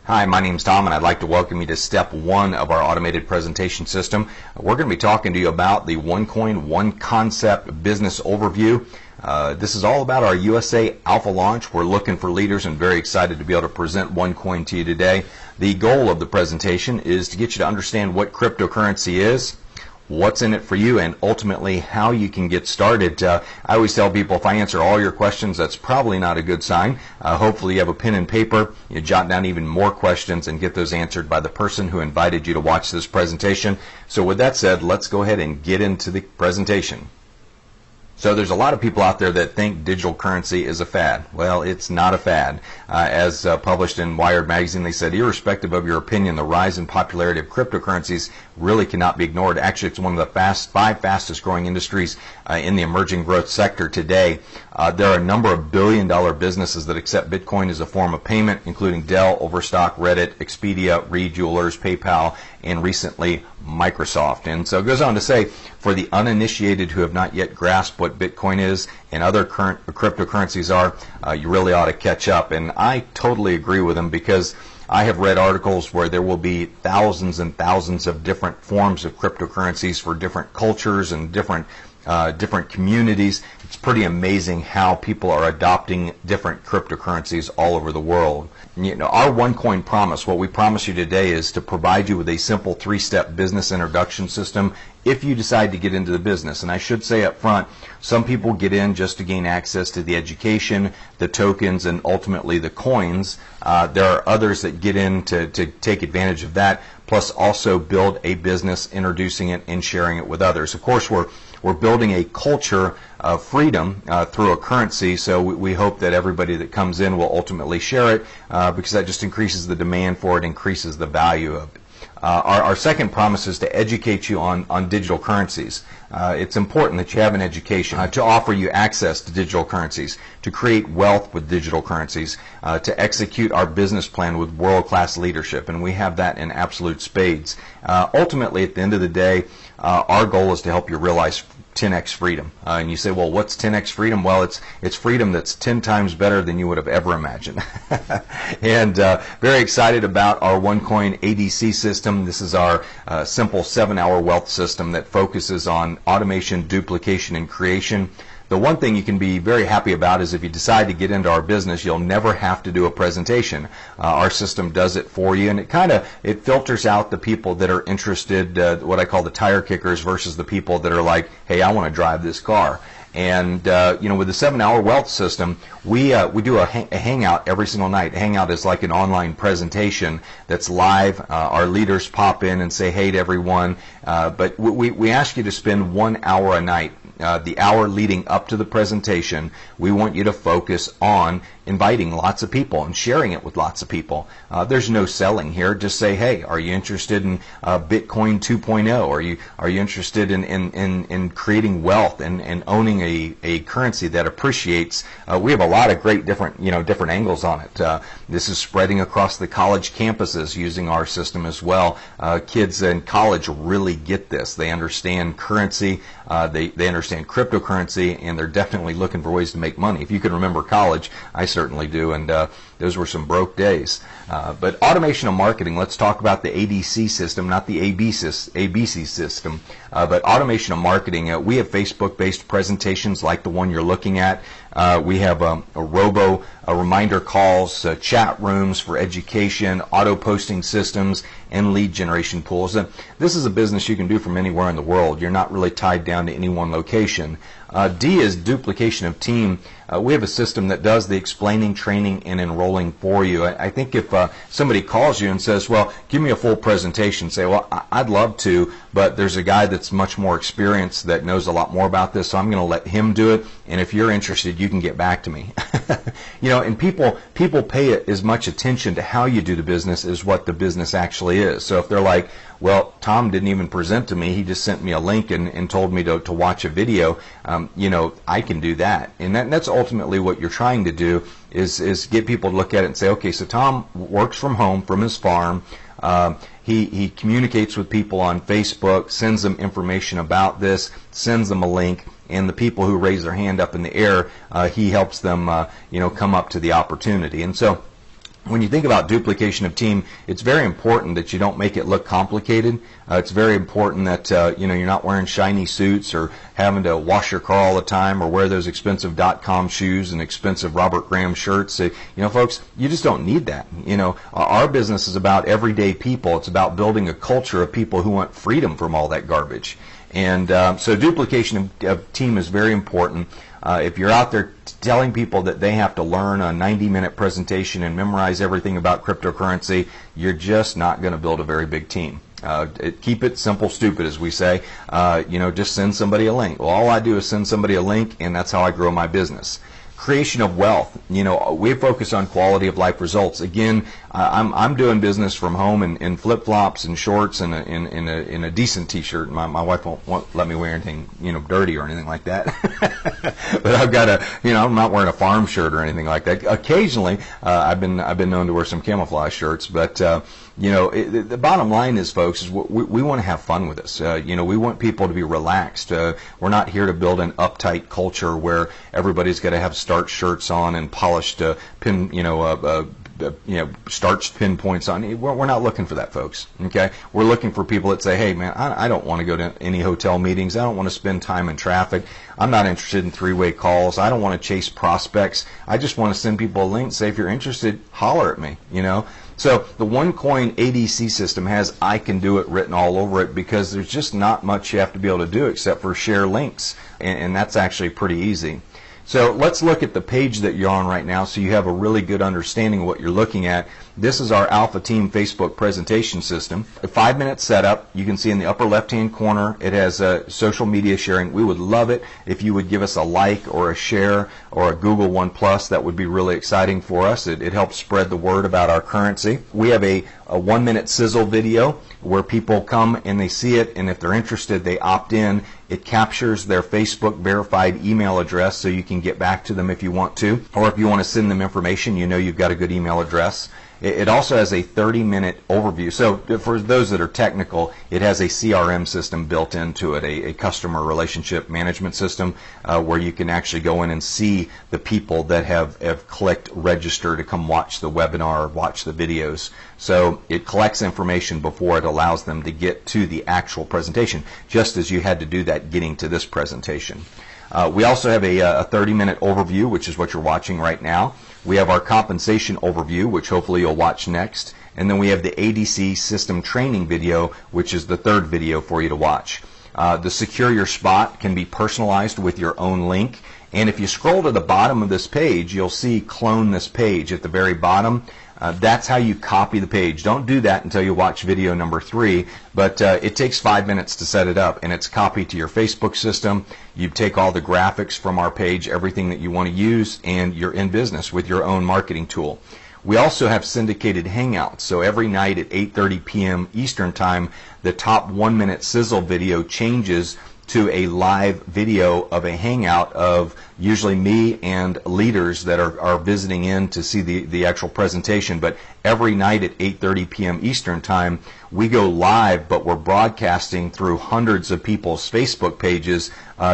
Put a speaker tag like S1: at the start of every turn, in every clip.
S1: Hi, my name's Tom, and I'd like to welcome you to step one of our automated presentation system. We're going to be talking to you about the OneCoin, One Concept business overview. This is all about our USA Alpha launch. We're looking for leaders and very excited to be able to present OneCoin to you today. The goal of the presentation is to get you to understand what cryptocurrency is, what's in it for you, and ultimately how you can get started. I always tell people, if I answer all your questions, that's probably not a good sign. Hopefully you have a pen and paper, you jot down even more questions and get those answered by the person who invited you to watch this presentation. So with that said, let's go ahead and get into the presentation. So there's a lot of people out there that think digital currency is a fad. Well, it's not a fad. As published in Wired magazine, they said, irrespective of your opinion, the rise in popularity of cryptocurrencies really cannot be ignored. Actually, it's one of the five fastest growing industries in the emerging growth sector today. There are a number of billion-dollar businesses that accept Bitcoin as a form of payment, including Dell, Overstock, Reddit, Expedia, Reed Jewelers, PayPal, and recently Microsoft. And so it goes on to say, for the uninitiated who have not yet grasped what Bitcoin is and other current cryptocurrencies are, you really ought to catch up. And I totally agree with them, because I have read articles where there will be thousands and thousands of different forms of cryptocurrencies for different cultures and different communities. It's pretty amazing how people are adopting different cryptocurrencies all over the world. You know, our OneCoin promise, what we promise you today, is to provide you with a simple three-step business introduction system if you decide to get into the business. And I should say up front, some people get in just to gain access to the education, the tokens, and ultimately the coins. There are others that get in to take advantage of that, plus also build a business, introducing it and sharing it with others. Of course, we're building a culture of freedom through a currency, so we hope that everybody that comes in will ultimately share it, because that just increases the demand for it, increases the value of it. Our second promise is to educate you on digital currencies. It's important that you have an education to offer you access to digital currencies, to create wealth with digital currencies, to execute our business plan with world-class leadership, and we have that in absolute spades. Ultimately, at the end of the day, our goal is to help you realize 10x freedom. And you say, well, what's 10x freedom? Well, it's freedom that's 10 times better than you would have ever imagined. And very excited about our OneCoin ADC system. This is our simple 7-hour wealth system that focuses on automation, duplication, and creation. The one thing you can be very happy about is if you decide to get into our business, you'll never have to do a presentation. Our system does it for you, and it filters out the people that are interested, what I call the tire kickers, versus the people that are like, hey, I want to drive this car. And you know, with the 7-hour wealth system, we do a hangout every single night. Hangout is like an online presentation that's live. Our leaders pop in and say hey to everyone, but we ask you to spend 1 hour a night. The hour leading up to the presentation, we want you to focus on inviting lots of people and sharing it with lots of people. There's no selling here. Just say, hey, are you interested in Bitcoin 2.0? Are you interested in creating wealth and owning a currency that appreciates? We have a lot of great different angles on it. This is spreading across the college campuses using our system as well. Kids in college really get this. They understand currency. They understand cryptocurrency, and they're definitely looking for ways to make money. If you can remember college, I certainly do, and those were some broke days. But automation of marketing, let's talk about the ADC system, not the ABC system, but automation of marketing. We have Facebook-based presentations like the one you're looking at. We have reminder calls, chat rooms for education, auto-posting systems, and lead generation pools. And this is a business you can do from anywhere in the world. You're not really tied down to any one location. D is duplication of team. We have a system that does the explaining, training, and enrolling for you. I think if somebody calls you and says, well, give me a full presentation, say, well, I'd love to, but there's a guy that's much more experienced that knows a lot more about this, so I'm going to let him do it, and if you're interested, you can get back to me. You know, and people pay as much attention to how you do the business as what the business actually is. So if they're like, well, Tom didn't even present to me, he just sent me a link and told me to watch a video, you know, I can do that. And that's ultimately what you're trying to do, is get people to look at it and say, okay, so Tom works from home, from his farm. He communicates with people on Facebook, sends them information about this, sends them a link, and the people who raise their hand up in the air, he helps them, you know, come up to the opportunity. And so When you think about duplication of team, it's very important that you don't make it look complicated. It's very important that you're not wearing shiny suits or having to wash your car all the time or wear those expensive .com shoes and expensive Robert Graham shirts. Folks, you just don't need that. Our business is about everyday people. It's about building a culture of people who want freedom from all that garbage. And so duplication of team is very important. If you're out there telling people that they have to learn a 90-minute presentation and memorize everything about cryptocurrency, you're just not going to build a very big team. Keep it simple, stupid, as we say. Just send somebody a link. Well, all I do is send somebody a link, and that's how I grow my business. Creation of wealth. We focus on quality of life results. Again, I'm doing business from home in flip-flops and shorts and in a decent T-shirt. My wife won't let me wear anything dirty or anything like that. But I've got I'm not wearing a farm shirt or anything like that. Occasionally, I've been known to wear some camouflage shirts, but the bottom line is, folks, is we want to have fun with this. We want people to be relaxed. We're not here to build an uptight culture where everybody's got to have starched shirts on and polished starched pinpoints on. We're not looking for that, folks. Okay, we're looking for people that say, hey, man, I don't want to go to any hotel meetings. I don't want to spend time in traffic. I'm not interested in three-way calls. I don't want to chase prospects. I just want to send people a link, say, if you're interested, holler at me. So the OneCoin ADC system has I can do it written all over it because there's just not much you have to be able to do except for share links, and that's actually pretty easy. So let's look at the page that you're on right now so you have a really good understanding of what you're looking at. This is our Alpha Team Facebook presentation system. A 5-minute setup. You can see in the upper left-hand corner it has social media sharing. We would love it if you would give us a like or a share or a Google One Plus. That would be really exciting for us. It helps spread the word about our currency. We have a 1-minute sizzle video where people come and they see it, and if they're interested, they opt in. It captures their Facebook verified email address so you can get back to them if you want to, or if you want to send them information, you've got a good email address. It also has a 30-minute overview. So for those that are technical, it has a CRM system built into it, a customer relationship management system where you can actually go in and see the people that have clicked register to come watch the webinar, watch the videos. So it collects information before it allows them to get to the actual presentation, just as you had to do that getting to this presentation. We also have a 30-minute overview, which is what you're watching right now. We have our compensation overview, which hopefully you'll watch next. And then we have the ADC system training video, which is the third video for you to watch. The Secure Your Spot can be personalized with your own link. And if you scroll to the bottom of this page, you'll see Clone This Page at the very bottom. That's how you copy the page. Don't do that until you watch video number 3, but it takes 5 minutes to set it up, and it's copied to your Facebook system. You take all the graphics from our page, everything that you want to use, and you're in business with your own marketing tool. We also have syndicated hangouts, so every night at 8:30 p.m. Eastern Time, the top 1-minute sizzle video changes to a live video of a hangout of usually me and leaders that are visiting in to see the actual presentation. But every night at 8:30 p.m. Eastern Time, we go live, but we're broadcasting through hundreds of people's Facebook pages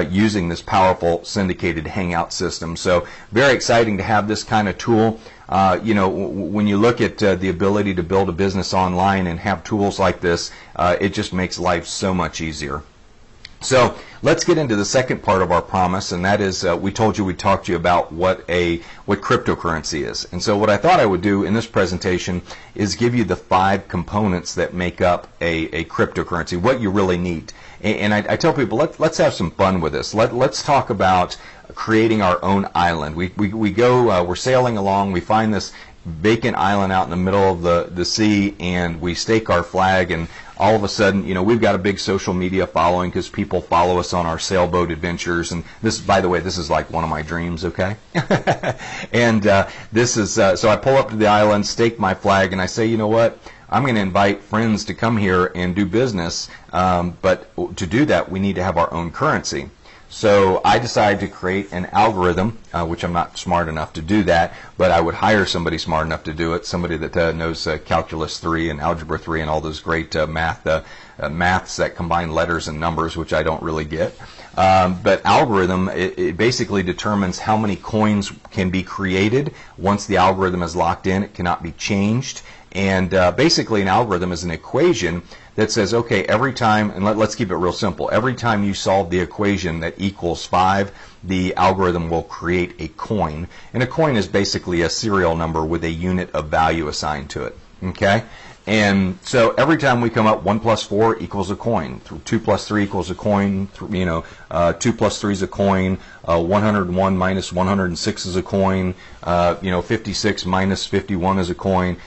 S1: using this powerful syndicated hangout system. So very exciting to have this kind of tool. When you look at the ability to build a business online and have tools like this, it just makes life so much easier. So let's get into the second part of our promise, and that is we told you we'd talk to you about what cryptocurrency is. And so what I thought I would do in this presentation is give you the 5 components that make up a cryptocurrency, what you really need. And I tell people, let's have some fun with this. Let's talk about creating our own island. We go, we're sailing along, we find this vacant island out in the middle of the sea, and we stake our flag, and all of a sudden, we've got a big social media following because people follow us on our sailboat adventures. And this, by the way, this is like one of my dreams, okay? And this is, so I pull up to the island, stake my flag, and I say, you know what? I'm going to invite friends to come here and do business, but to do that, we need to have our own currency. So I decided to create an algorithm, which I'm not smart enough to do that, but I would hire somebody smart enough to do it, somebody that knows Calculus 3 and Algebra 3 and all those great maths that combine letters and numbers, which I don't really get. But algorithm, it basically determines how many coins can be created. Once the algorithm is locked in, it cannot be changed. And basically an algorithm is an equation that says, okay, every time, and let's keep it real simple, every time you solve the equation that equals 5, the algorithm will create a coin. And a coin is basically a serial number with a unit of value assigned to it. Okay? And so every time we come up 1 plus 4 equals a coin, 2 plus 3 equals a coin, 2 plus 3 is a coin, 101 minus 106 is a coin, 56 minus 51 is a coin.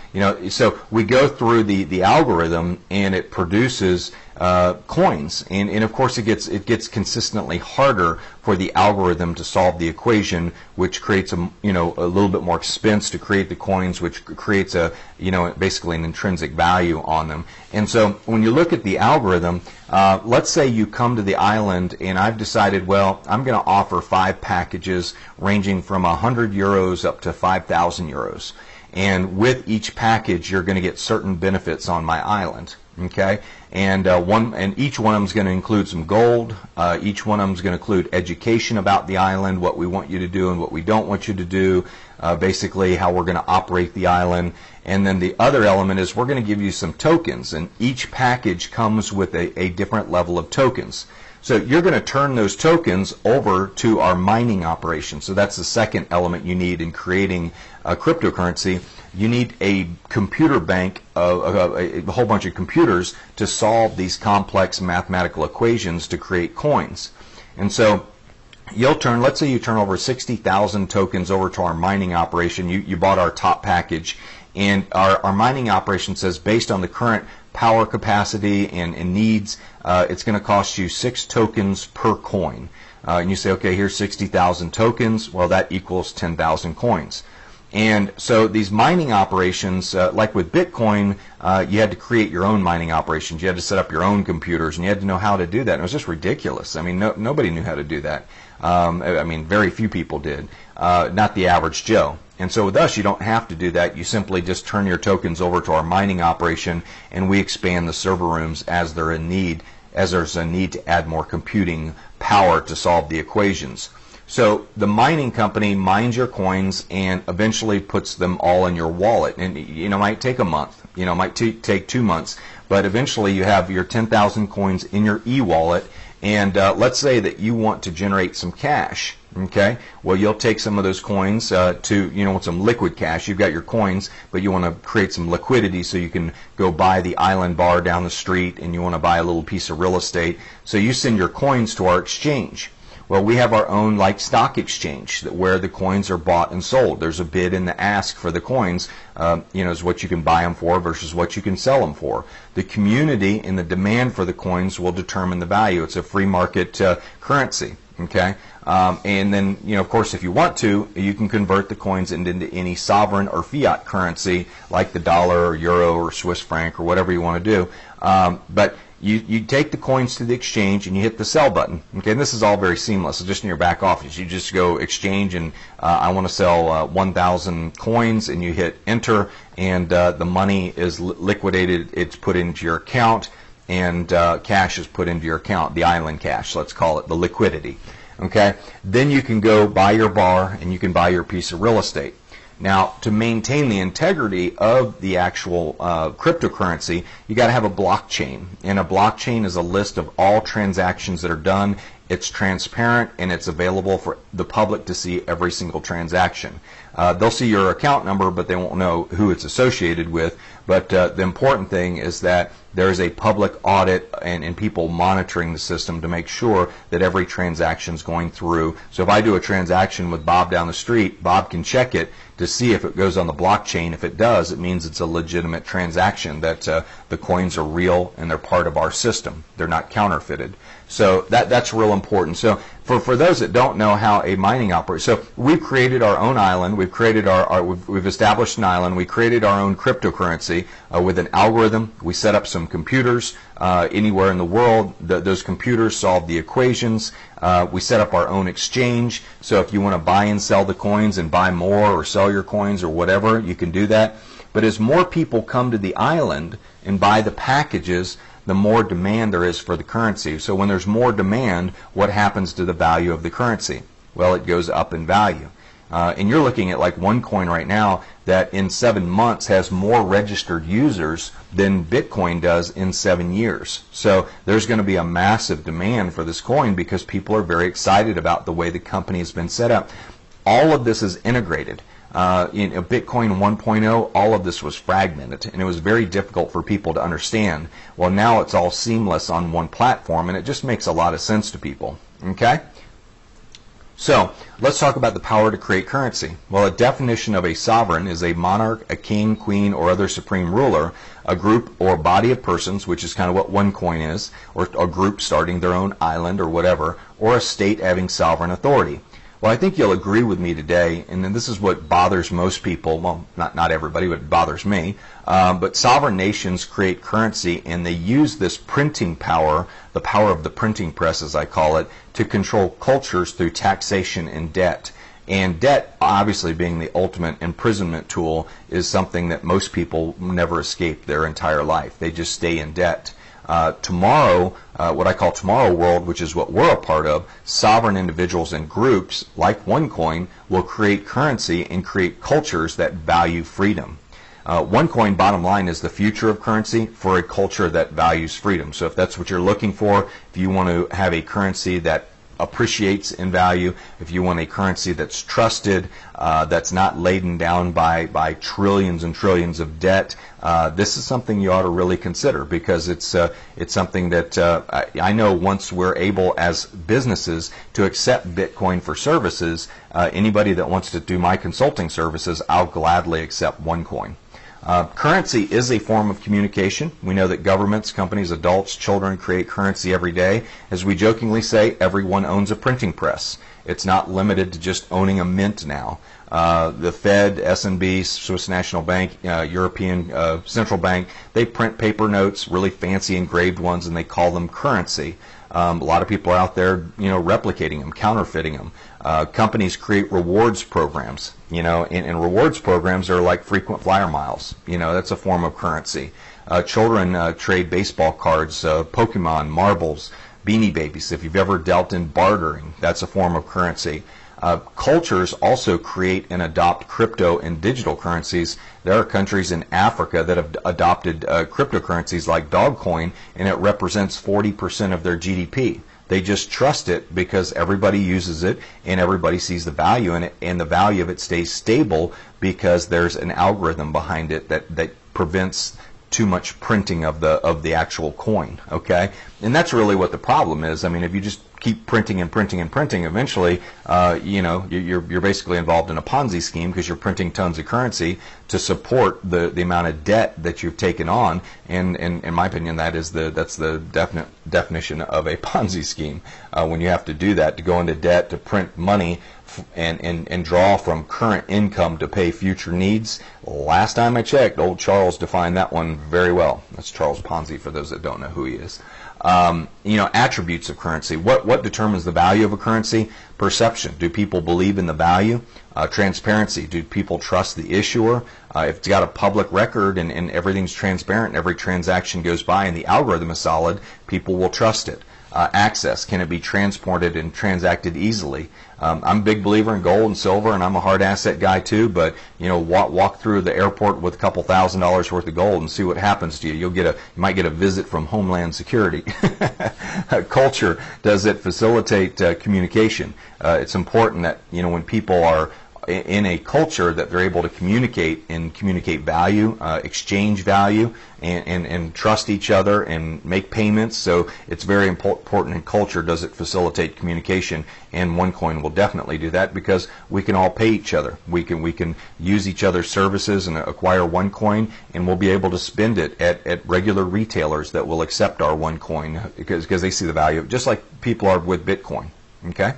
S1: So we go through the algorithm and it produces coins, and of course it gets consistently harder for the algorithm to solve the equation, which creates a little bit more expense to create the coins, which creates basically an intrinsic value on them. And so when you look at the algorithm, let's say you come to the island and I've decided, well, I'm going to offer 5 packages ranging from 100 euros up to 5,000 euros. And with each package, you're going to get certain benefits on my island. Okay, and each one of them is going to include some gold. Each one of them is going to include education about the island, what we want you to do and what we don't want you to do, basically how we're going to operate the island. And then the other element is we're going to give you some tokens, and each package comes with a different level of tokens. So you're going to turn those tokens over to our mining operation. So that's the second element you need in creating a cryptocurrency. You need a computer bank, a whole bunch of computers to solve these complex mathematical equations to create coins. And so let's say you turn over 60,000 tokens over to our mining operation. You bought our top package, and our mining operation says based on the current power capacity and needs, it's going to cost you 6 tokens per coin. And you say, okay, here's 60,000 tokens. Well, that equals 10,000 coins. And so these mining operations, like with Bitcoin, you had to create your own mining operations. You had to set up your own computers, and you had to know how to do that. And it was just ridiculous. I mean, nobody knew how to do that. Very few people did, not the average Joe. And so with us, you don't have to do that. You simply just turn your tokens over to our mining operation, and we expand the server rooms as there's a need to add more computing power to solve the equations. So the mining company mines your coins and eventually puts them all in your wallet. And it might take a month, it might take 2 months, but eventually you have your 10,000 coins in your e-wallet. And let's say that you want to generate some cash. Okay, well, you'll take some of those coins want some liquid cash. You've got your coins, but you want to create some liquidity so you can go buy the island bar down the street, and you want to buy a little piece of real estate. So you send your coins to our exchange. Well, we have our own stock exchange where the coins are bought and sold. There's a bid and the ask for the coins, is what you can buy them for versus what you can sell them for. The community and the demand for the coins will determine the value. It's a free market currency. Okay, and then of course, if you want to, you can convert the coins into any sovereign or fiat currency like the dollar or euro or Swiss franc or whatever you want to do. But you take the coins to the exchange and you hit the sell button. Okay, and this is all very seamless. So just in your back office, you just go exchange and I want to sell 1,000 coins, and you hit enter, and the money is liquidated. It's put into your account, and cash is put into your account, the island cash, let's call it, the liquidity. Okay, then you can go buy your bar and you can buy your piece of real estate. Now, to maintain the integrity of the actual cryptocurrency, you got to have a blockchain, and a blockchain is a list of all transactions that are done. It's transparent and it's available for the public to see every single transaction. They'll see your account number, but they won't know who it's associated with. But the important thing is that there is a public audit and people monitoring the system to make sure that every transaction is going through. So if I do a transaction with Bob down the street, Bob can check it to see if it goes on the blockchain. If it does, it means it's a legitimate transaction, that the coins are real and they're part of our system. They're not counterfeited. So that's real important. So for those that don't know how a mining operates, so we've created our own island. We've created we've established an island. We created our own cryptocurrency with an algorithm. We set up some computers anywhere in the world. Those computers solve the equations. We set up our own exchange. So if you want to buy and sell the coins and buy more or sell your coins or whatever, you can do that. But as more people come to the island and buy the packages, the more demand there is for the currency. So when there's more demand, what happens to the value of the currency? Well, it goes up in value. And you're looking at like OneCoin right now that in 7 months has more registered users than Bitcoin does in 7 years. So there's going to be a massive demand for this coin because people are very excited about the way the company has been set up. All of this is integrated. In Bitcoin 1.0, all of this was fragmented, and it was very difficult for people to understand. Well, now it's all seamless on one platform, and it just makes a lot of sense to people. Okay? So, let's talk about the power to create currency. Well, a definition of a sovereign is a monarch, a king, queen, or other supreme ruler, a group or body of persons, which is kind of what OneCoin is, or a group starting their own island or whatever, or a state having sovereign authority. Well, I think you'll agree with me today, and this is what bothers most people, well, not everybody, but it bothers me, but sovereign nations create currency, and they use this printing power, the power of the printing press, as I call it, to control cultures through taxation and debt. And debt, obviously being the ultimate imprisonment tool, is something that most people never escape their entire life. They just stay in debt. Tomorrow, what I call tomorrow world, which is what we're a part of, sovereign individuals and groups like OneCoin will create currency and create cultures that value freedom. OneCoin, bottom line, is the future of currency for a culture that values freedom. So if that's what you're looking for, if you want to have a currency that appreciates in value, if you want a currency that's trusted, that's not laden down by trillions and trillions of debt, this is something you ought to really consider, because it's something that I know once we're able as businesses to accept Bitcoin for services, anybody that wants to do my consulting services, I'll gladly accept OneCoin. Currency is a form of communication. We know that governments, companies, adults, children create currency every day. As we jokingly say, everyone owns a printing press. It's not limited to just owning a mint now. The Fed, S&B, Swiss National Bank, European Central Bank, they print paper notes, really fancy engraved ones, and they call them currency. A lot of people are out there, replicating them, counterfeiting them. Companies create rewards programs, and rewards programs are like frequent flyer miles. That's a form of currency. Children trade baseball cards, Pokemon, marbles, Beanie Babies. If you've ever dealt in bartering, that's a form of currency. Cultures also create and adopt crypto and digital currencies. There are countries in Africa that have adopted cryptocurrencies like Dogcoin, and it represents 40% of their GDP. They just trust it because everybody uses it and everybody sees the value in it, and the value of it stays stable because there's an algorithm behind it that prevents too much printing of the actual coin. Okay, and that's really what the problem is. I mean, if you just keep printing and printing and printing, eventually, you're basically involved in a Ponzi scheme, because you're printing tons of currency to support the amount of debt that you've taken on. And in my opinion, that's the definite definition of a Ponzi scheme. When you have to do that, to go into debt to print money and draw from current income to pay future needs. Last time I checked, old Charles defined that one very well. That's Charles Ponzi, for those that don't know who he is. Attributes of currency. What determines the value of a currency? Perception. Do people believe in the value? Transparency. Do people trust the issuer? If it's got a public record and everything's transparent, and every transaction goes by and the algorithm is solid, people will trust it. Access. Can it be transported and transacted easily? I'm a big believer in gold and silver, and I'm a hard asset guy too, but walk through the airport with a couple $1,000s worth of gold and see what happens to you. You might get a visit from Homeland Security. Culture. Does it facilitate communication? It's important that when people are in a culture, that they're able to communicate value, exchange value, and trust each other and make payments. So it's very important in culture. Does it facilitate communication? And OneCoin will definitely do that, because we can all pay each other. We can use each other's services and acquire OneCoin, and we'll be able to spend it at regular retailers that will accept our OneCoin because they see the value of it, just like people are with Bitcoin. Okay.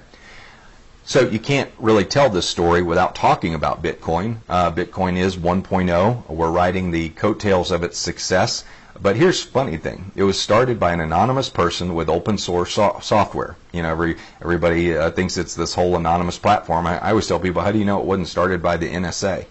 S1: So you can't really tell this story without talking about Bitcoin. Bitcoin is 1.0. We're riding the coattails of its success. But here's the funny thing. It was started by an anonymous person with open source software. You know, everybody thinks it's this whole anonymous platform. I always tell people, how do you know it wasn't started by the NSA?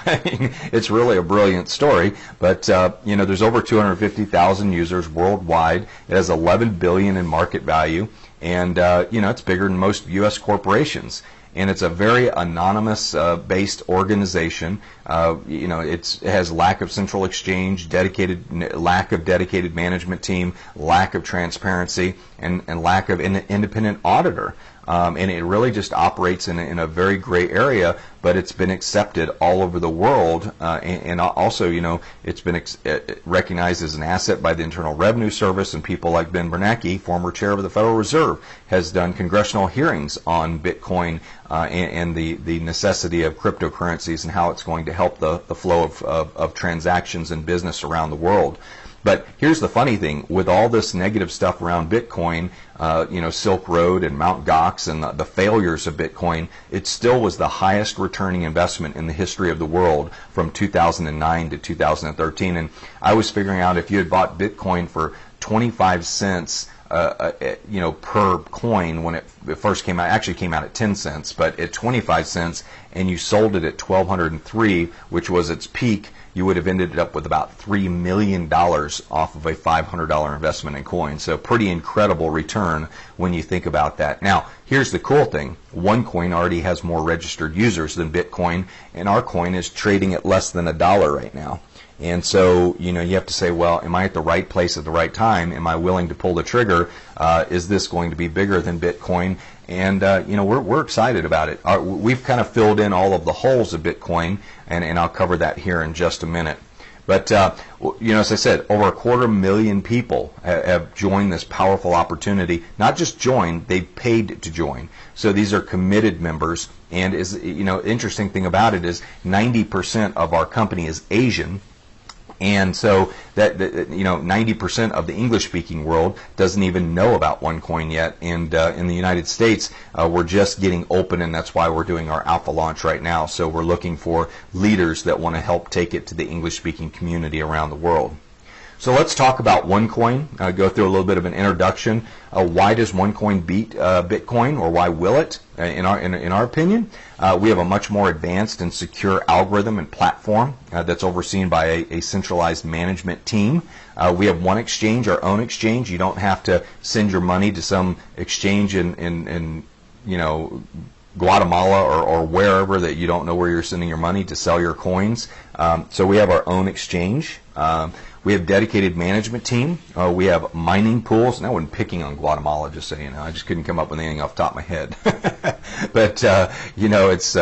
S1: I mean, it's really a brilliant story, but you know, there's over 250,000 users worldwide. It has 11 billion in market value, and you know, it's bigger than most U.S. corporations. And it's a very anonymous based organization. You know, it has lack of central exchange, lack of dedicated management team, lack of transparency, and lack of an independent auditor. And it really just operates in a very gray area, but it's been accepted all over the world, and also, you know, it's been recognized as an asset by the Internal Revenue Service, and people like Ben Bernanke, former chair of the Federal Reserve, has done congressional hearings on Bitcoin and the necessity of cryptocurrencies and how it's going to help the flow of transactions and business around the world. But here's the funny thing: with all this negative stuff around Bitcoin, you know, Silk Road and Mt. Gox and the failures of Bitcoin, it still was the highest returning investment in the history of the world from 2009 to 2013. And I was figuring out, if you had bought Bitcoin for 25 cents, you know, per coin when it first came out, actually came out at 10 cents, but at 25 cents, and you sold it at 1,203, which was its peak, you would have ended up with about $3 million off of a $500 investment in coin. So pretty incredible return when you think about that. Now, here's the cool thing. OneCoin already has more registered users than Bitcoin, and our coin is trading at less than $1 right now. And so, you know, you have to say, well, am I at the right place at the right time? Am I willing to pull the trigger? Is this going to be bigger than Bitcoin? And, you know, we're excited about it. We've kind of filled in all of the holes of Bitcoin, and I'll cover that here in just a minute. But, you know, as I said, over 250,000 people have joined this powerful opportunity. Not just joined, they've paid to join. So these are committed members. And, you know, interesting thing about it is 90% of our company is Asian. And so that you know, 90% of the English-speaking world doesn't even know about OneCoin yet. And in the United States, we're just getting open, and that's why we're doing our alpha launch right now. So we're looking for leaders that want to help take it to the English-speaking community around the world. So let's talk about OneCoin. Go through a little bit of an introduction. Why does OneCoin beat Bitcoin, or why will it? In our opinion, we have a much more advanced and secure algorithm and platform that's overseen by a centralized management team. We have one exchange, our own exchange. You don't have to send your money to some exchange in you know, Guatemala or wherever that you don't know where you're sending your money to sell your coins. So we have our own exchange. We have dedicated management team. We have mining pools. And I wasn't picking on Guatemala, just so you know. I just couldn't come up with anything off the top of my head. But, you know, it's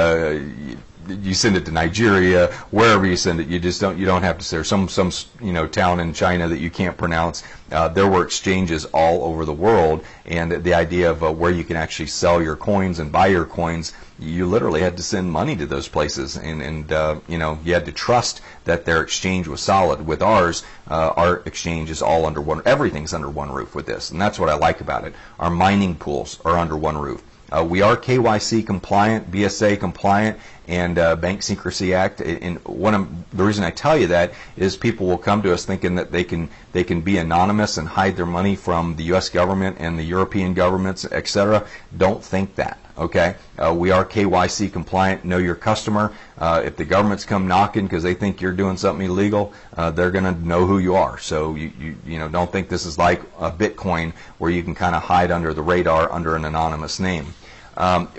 S1: you send it to Nigeria, wherever you send it. You don't have to say, some you know, town in China that you can't pronounce. There were exchanges all over the world, and the idea of where you can actually sell your coins and buy your coins, you literally had to send money to those places, and you know, you had to trust that their exchange was solid. With ours, our exchange is all under one. Everything's under one roof with this, and that's what I like about it. Our mining pools are under one roof. We are KYC compliant, BSA compliant, and Bank Secrecy Act. And the reason I tell you that is people will come to us thinking that they can be anonymous and hide their money from the U.S. government and the European governments, etc. Don't think that. Okay, we are KYC compliant. Know your customer. If the governments come knocking because they think you're doing something illegal, they're going to know who you are. So you know, don't think this is like a Bitcoin where you can kind of hide under the radar under an anonymous name.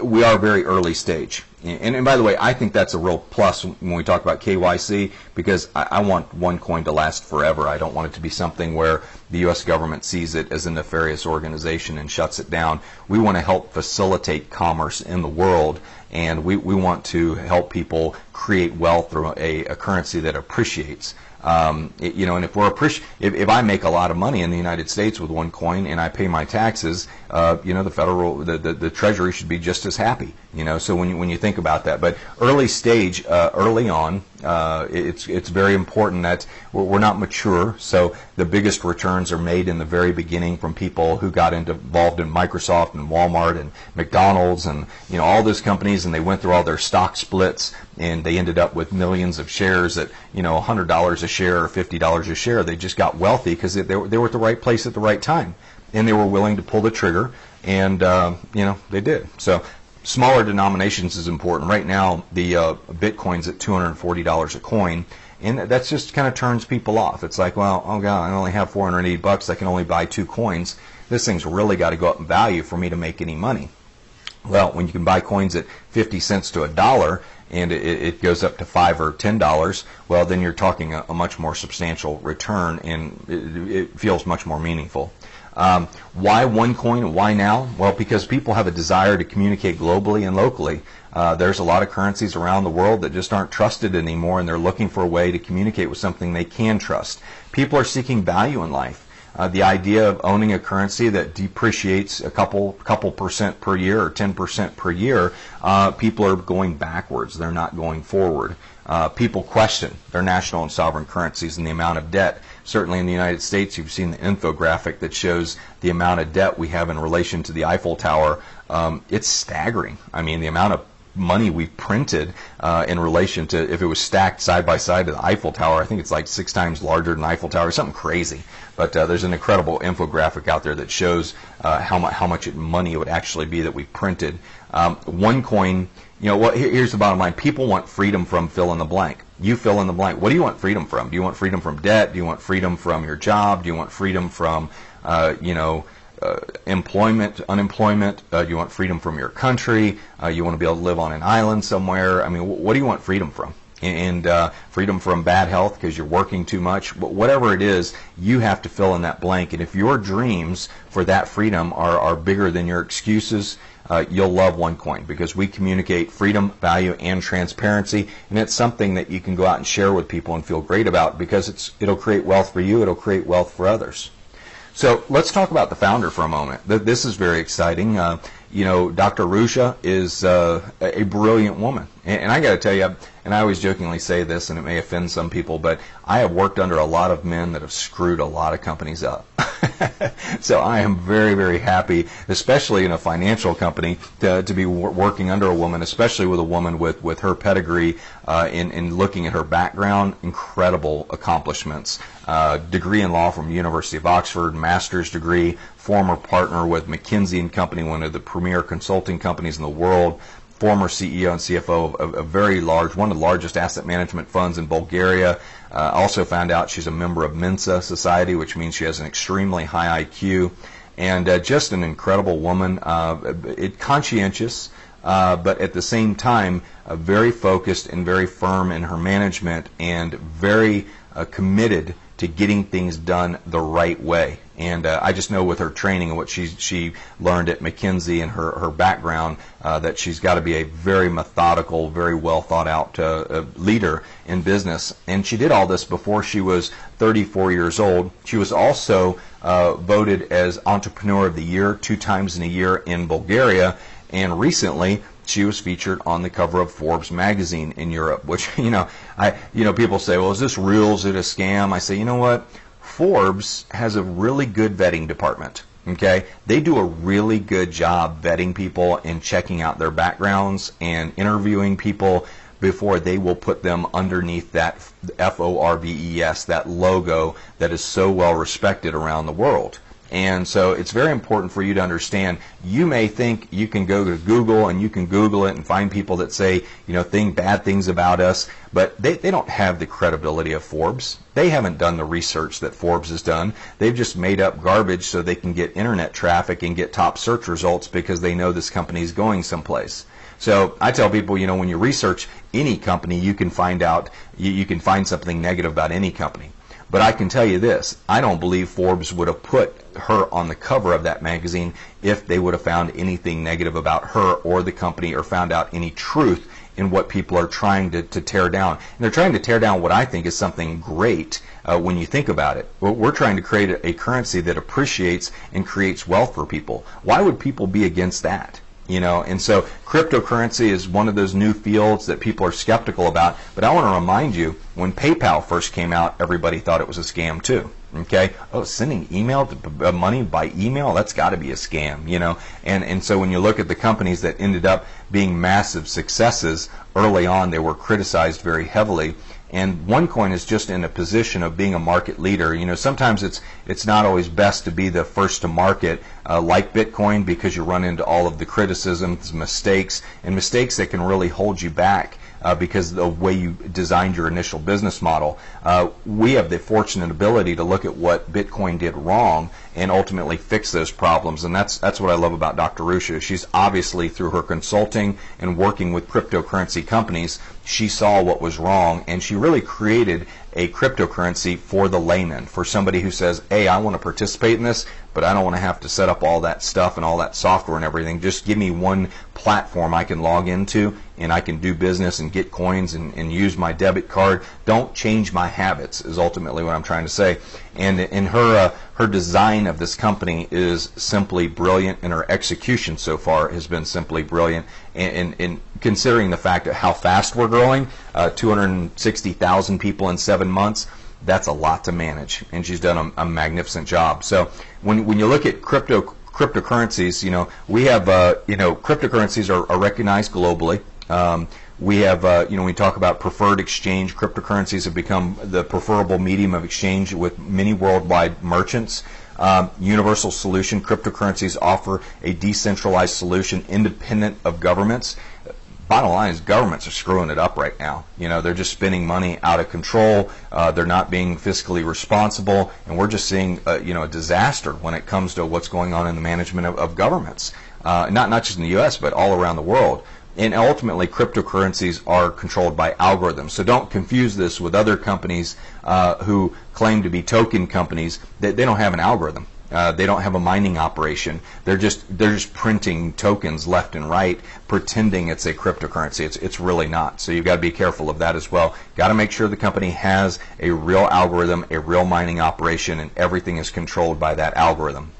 S1: We are very early stage. And by the way, I think that's a real plus when we talk about KYC, because I want OneCoin to last forever. I don't want it to be something where the U.S. government sees it as a nefarious organization and shuts it down. We want to help facilitate commerce in the world, and we want to help people create wealth through a currency that appreciates. You know, and if I make a lot of money in the United States with OneCoin and I pay my taxes, you know, the Treasury should be just as happy. You know, so when you think about that, but early stage, early on, It's very important that we're not mature, so the biggest returns are made in the very beginning from people who got involved in Microsoft and Walmart and McDonald's and all those companies, and they went through all their stock splits, and they ended up with millions of shares at $100 a share or $50 a share. They just got wealthy because they were at the right place at the right time, and they were willing to pull the trigger, and they did. So smaller denominations is important. Right now, the Bitcoin's at $240 a coin, and that just kind of turns people off. It's like, well, oh God, I only have $480. I can only buy 2 coins. This thing's really got to go up in value for me to make any money. Well, when you can buy coins at 50 cents to $1, and it goes up to $5 or $10, well, then you're talking a much more substantial return, and it feels much more meaningful. Why OneCoin? Why now? Well, because people have a desire to communicate globally and locally. There's a lot of currencies around the world that just aren't trusted anymore, and they're looking for a way to communicate with something they can trust. People are seeking value in life. The idea of owning a currency that depreciates a couple percent per year or 10% per year, people are going backwards. They're not going forward. People question their national and sovereign currencies and the amount of debt. Certainly in the United States, you've seen the infographic that shows the amount of debt we have in relation to the Eiffel Tower. It's staggering. I mean, the amount of money we've printed in relation to, if it was stacked side by side to the Eiffel Tower, I think it's like 6 times larger than the Eiffel Tower, something crazy. But there's an incredible infographic out there that shows how much money it would actually be that we printed. OneCoin, here's the bottom line. People want freedom from fill in the blank. You fill in the blank. What do you want freedom from? Do you want freedom from debt? Do you want freedom from your job? Do you want freedom from, employment, unemployment? Do you want freedom from your country? You want to be able to live on an island somewhere? I mean, what do you want freedom from? And freedom from bad health because you're working too much. Whatever it is, you have to fill in that blank. And if your dreams for that freedom are bigger than your excuses, you'll love OneCoin, because we communicate freedom, value, and transparency, and it's something that you can go out and share with people and feel great about, because it'll create wealth for you, it'll create wealth for others. So let's talk about the founder for a moment. This is very exciting. Dr. Ruja is a brilliant woman. And I got to tell you, and I always jokingly say this, and it may offend some people, but I have worked under a lot of men that have screwed a lot of companies up. So I am very, very happy, especially in a financial company, to be working under a woman, especially with a woman with her pedigree, in looking at her background. Incredible accomplishments. Degree in law from the University of Oxford, master's degree, former partner with McKinsey & Company, one of the premier consulting companies in the world, former CEO and CFO of a very large, one of the largest asset management funds in Bulgaria. Also found out she's a member of Mendoza Society, which means she has an extremely high IQ, and just an incredible woman, conscientious, but at the same time very focused and very firm in her management, and very committed to getting things done the right way. And I just know with her training and what she learned at McKinsey and her background, that she's got to be a very methodical, very well thought out leader in business. And she did all this before she was 34 years old. She was also voted as Entrepreneur of the Year 2 times in a year in Bulgaria. And recently, she was featured on the cover of Forbes magazine in Europe, which, people say, well, is this real? Is it a scam? I say, you know what? Forbes has a really good vetting department. Okay, they do a really good job vetting people and checking out their backgrounds and interviewing people before they will put them underneath that FORBES, that logo that is so well respected around the world. And so it's very important for you to understand. You may think you can go to Google and you can Google it and find people that say, bad things about us, but they don't have the credibility of Forbes. They haven't done the research that Forbes has done. They've just made up garbage so they can get internet traffic and get top search results because they know this company is going someplace. So I tell people, when you research any company, you can find out, you can find something negative about any company. But I can tell you this, I don't believe Forbes would have put her on the cover of that magazine if they would have found anything negative about her or the company, or found out any truth in what people are trying to tear down. And they're trying to tear down what I think is something great when you think about it. We're trying to create a currency that appreciates and creates wealth for people. Why would people be against that? And so cryptocurrency is one of those new fields that people are skeptical about. But I want to remind you, when PayPal first came out, everybody thought it was a scam too. Okay, oh, sending money by email, that's got to be a scam, And so when you look at the companies that ended up being massive successes early on, they were criticized very heavily. And OneCoin is just in a position of being a market leader. Sometimes it's not always best to be the first to market, like Bitcoin, because you run into all of the criticisms, mistakes that can really hold you back. Because of the way you designed your initial business model. We have the fortunate ability to look at what Bitcoin did wrong and ultimately fix those problems, and that's what I love about Dr. Rusha. She's obviously, through her consulting and working with cryptocurrency companies, she saw what was wrong, and she really created a cryptocurrency for the layman, for somebody who says, hey, I want to participate in this, but I don't want to have to set up all that stuff and all that software and everything. Just give me one platform I can log into, and I can do business and get coins and use my debit card. Don't change my habits is ultimately what I'm trying to say. And in her design of this company is simply brilliant, and her execution so far has been simply brilliant. And considering the fact of how fast we're growing, 260,000 people in 7 months, that's a lot to manage, and she's done a magnificent job. So when you look at cryptocurrencies, we have cryptocurrencies are recognized globally. We have, when we talk about preferred exchange, cryptocurrencies have become the preferable medium of exchange with many worldwide merchants. Universal solution, cryptocurrencies offer a decentralized solution independent of governments. Bottom line is governments are screwing it up right now. They're just spending money out of control. They're not being fiscally responsible, and we're just seeing a disaster when it comes to what's going on in the management of governments. Not just in the U.S., but all around the world. And ultimately, cryptocurrencies are controlled by algorithms. So don't confuse this with other companies who claim to be token companies. They don't have an algorithm. They don't have a mining operation. They're just printing tokens left and right, pretending it's a cryptocurrency. It's really not. So you've got to be careful of that as well. Got to make sure the company has a real algorithm, a real mining operation, and everything is controlled by that algorithm.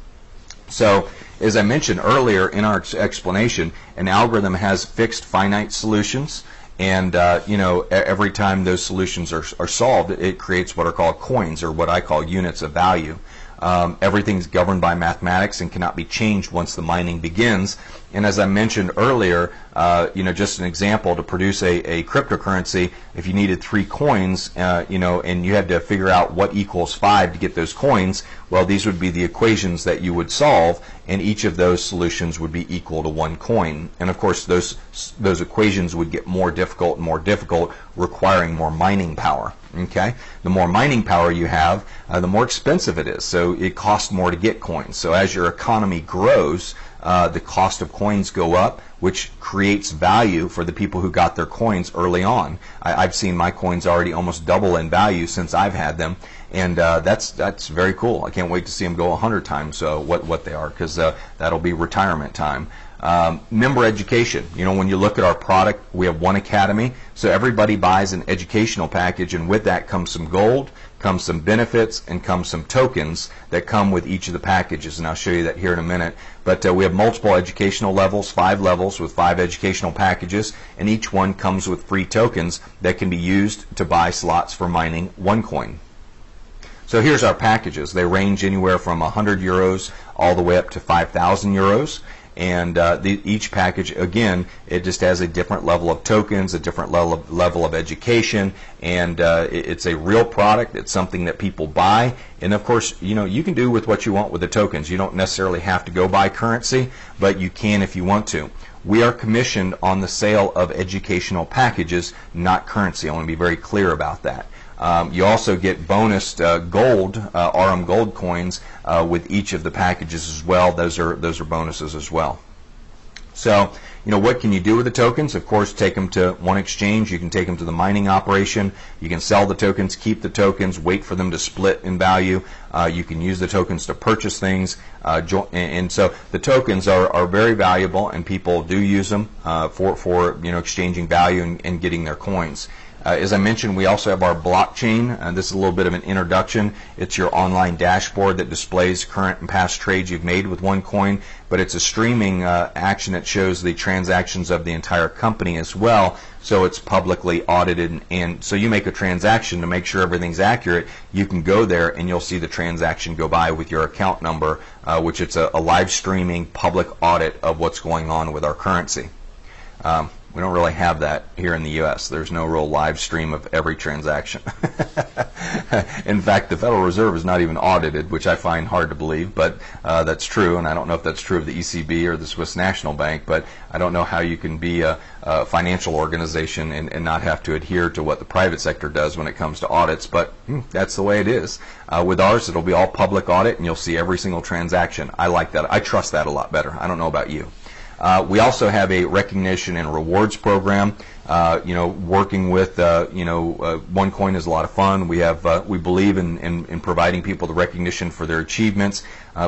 S1: So, as I mentioned earlier in our explanation, an algorithm has fixed finite solutions, and every time those solutions are solved, it creates what are called coins, or what I call units of value. Everything's governed by mathematics and cannot be changed once the mining begins. And as I mentioned earlier, just an example, to produce a cryptocurrency, if you needed 3 coins, and you had to figure out what equals 5 to get those coins, well, these would be the equations that you would solve, and each of those solutions would be equal to 1 coin. And of course, those equations would get more difficult and more difficult, requiring more mining power. Okay, the more mining power you have, the more expensive it is. So it costs more to get coins. So as your economy grows, the cost of coins go up, which creates value for the people who got their coins early on. I've seen my coins already almost double in value since I've had them, and that's very cool. I can't wait to see them go 100 times what they are, because that'll be retirement time. Member education. When you look at our product, we have one academy, so everybody buys an educational package, and with that comes some gold, comes some benefits, and comes some tokens that come with each of the packages, and I'll show you that here in a minute. But we have multiple educational levels, 5 levels with 5 educational packages, and each one comes with free tokens that can be used to buy slots for mining OneCoin. So here's our packages. They range anywhere from 100 euros all the way up to 5,000 euros. And each package, again, it just has a different level of tokens, a different level of education, and it's a real product. It's something that people buy, and of course, you can do with what you want with the tokens. You don't necessarily have to go buy currency, but you can if you want to. We are commissioned on the sale of educational packages, not currency. I want to be very clear about that. You also get bonus gold, RM gold coins with each of the packages as well. Those are bonuses as well. So, what can you do with the tokens? Of course, take them to one exchange. You can take them to the mining operation. You can sell the tokens, keep the tokens, wait for them to split in value. You can use the tokens to purchase things. And so the tokens are very valuable, and people do use them for exchanging value and getting their coins. As I mentioned, we also have our blockchain. This is a little bit of an introduction. It's your online dashboard that displays current and past trades you've made with OneCoin, but it's a streaming action that shows the transactions of the entire company as well, so it's publicly audited. And so you make a transaction to make sure everything's accurate, you can go there and you'll see the transaction go by with your account number, which it's a live streaming public audit of what's going on with our currency. We don't really have that here in the U.S. There's no real live stream of every transaction. In fact, the Federal Reserve is not even audited, which I find hard to believe, but that's true, and I don't know if that's true of the ECB or the Swiss National Bank, but I don't know how you can be a financial organization and not have to adhere to what the private sector does when it comes to audits, but that's the way it is. With ours, it'll be all public audit, and you'll see every single transaction. I like that. I trust that a lot better. I don't know about you. We also have a recognition and rewards program. Working with OneCoin is a lot of fun. We believe in providing people the recognition for their achievements.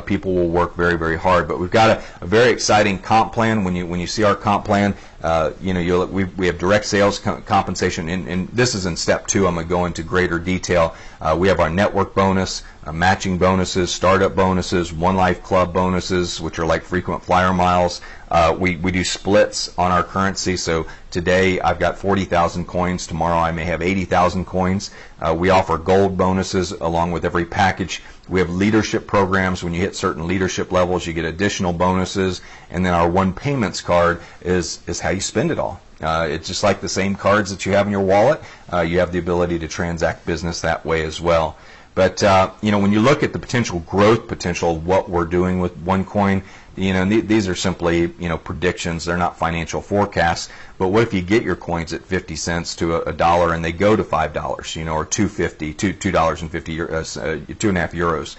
S1: People will work very, very hard, but we've got a very exciting comp plan. When you see our comp plan, we have direct sales compensation, and this is in step 2. I'm going to go into greater detail. We have our network bonus, matching bonuses, startup bonuses, One Life Club bonuses, which are like frequent flyer miles. We do splits on our currency, so today I've got 40,000 coins. Tomorrow I may have 80,000 coins. We offer gold bonuses along with every package. We have leadership programs. When you hit certain leadership levels, you get additional bonuses. And then our One Payments card is how you spend it all. It's just like the same cards that you have in your wallet. You have the ability to transact business that way as well. But when you look at the potential growth potential of what we're doing with OneCoin, these are simply predictions. They're not financial forecasts. But what if you get your coins at 50 cents to a dollar and they go to $5, or $2.50, $2.50, 2.5 euros?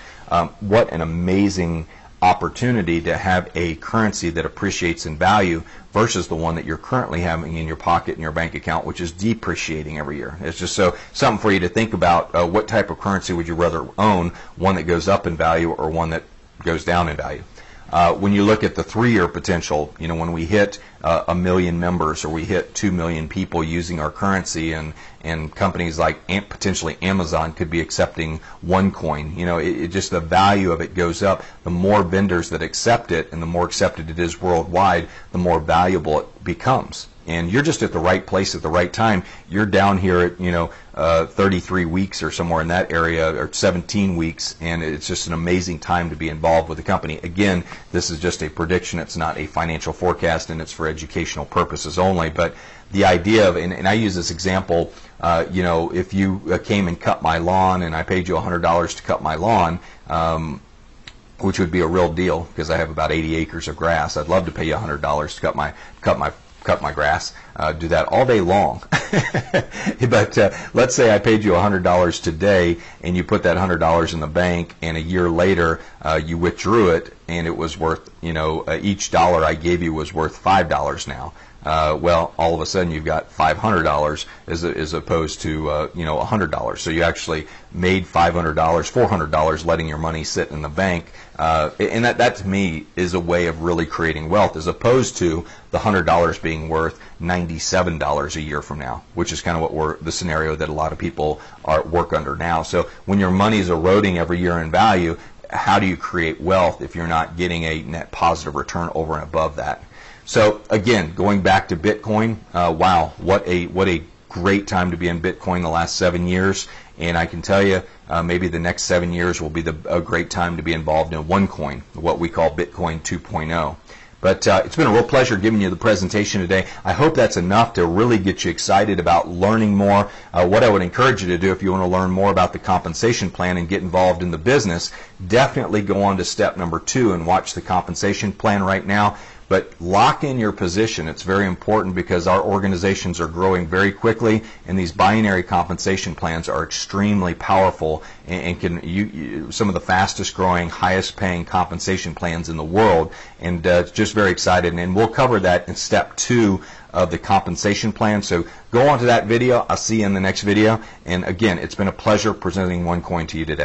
S1: What an amazing opportunity to have a currency that appreciates in value versus the one that you're currently having in your pocket in your bank account, which is depreciating every year. It's just something for you to think about. What type of currency would you rather own? One that goes up in value or one that goes down in value? When you look at the 3-year potential, when we hit 1 million members or we hit 2 million people using our currency, and companies like potentially Amazon could be accepting OneCoin, just the value of it goes up. The more vendors that accept it and the more accepted it is worldwide, the more valuable it becomes. And you're just at the right place at the right time. You're down here at 33 weeks or somewhere in that area, or 17 weeks, and it's just an amazing time to be involved with the company. Again, this is just a prediction. It's not a financial forecast, and it's for educational purposes only. But the idea of, and I use this example, if you came and cut my lawn and I paid you $100 to cut my lawn, which would be a real deal because I have about 80 acres of grass. I'd love to pay you $100 to cut my grass, do that all day long. But let's say I paid you $100 today and you put that $100 in the bank, and a year later you withdrew it and it was worth, each dollar I gave you was worth $5 now. Well, all of a sudden you've got $500 as opposed to $100. So you actually made $500, $400 letting your money sit in the bank, and that to me is a way of really creating wealth, as opposed to the $100 being worth $97 a year from now, which is kind of the scenario that a lot of people work under now. So when your money is eroding every year in value, how do you create wealth if you're not getting a net positive return over and above that? So again, going back to Bitcoin, wow, what a great time to be in Bitcoin the last 7 years. And I can tell you, maybe the next 7 years will be a great time to be involved in OneCoin, what we call Bitcoin 2.0. But it's been a real pleasure giving you the presentation today. I hope that's enough to really get you excited about learning more. What I would encourage you to do, if you want to learn more about the compensation plan and get involved in the business, definitely go on to step number 2 and watch the compensation plan right now. But lock in your position. It's very important because our organizations are growing very quickly, and these binary compensation plans are extremely powerful and can some of the fastest growing, highest paying compensation plans in the world. And it's just very excited. And we'll cover that in step 2 of the compensation plan. So go on to that video. I'll see you in the next video. And again, it's been a pleasure presenting OneCoin to you today.